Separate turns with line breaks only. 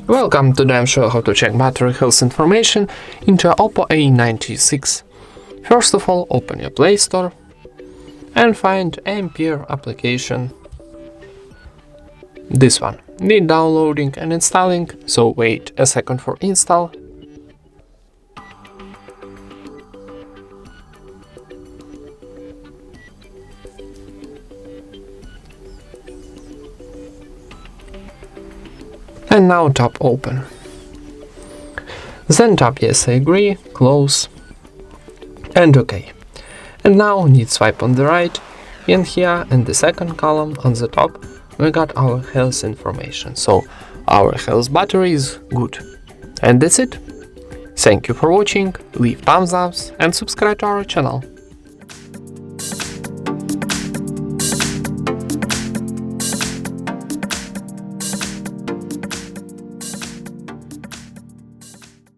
Welcome, today I'm showing how to check battery health information into Oppo A96. First of all, open your Play Store and find Ampere application. This one. Need downloading and installing, so wait a second for install. And now tap open. Then tap yes, I agree, close, and OK. And now need swipe on the right, and here in the second column on the top we got our health information. So our health battery is good. And that's it. Thank you for watching, leave thumbs up and subscribe to our channel.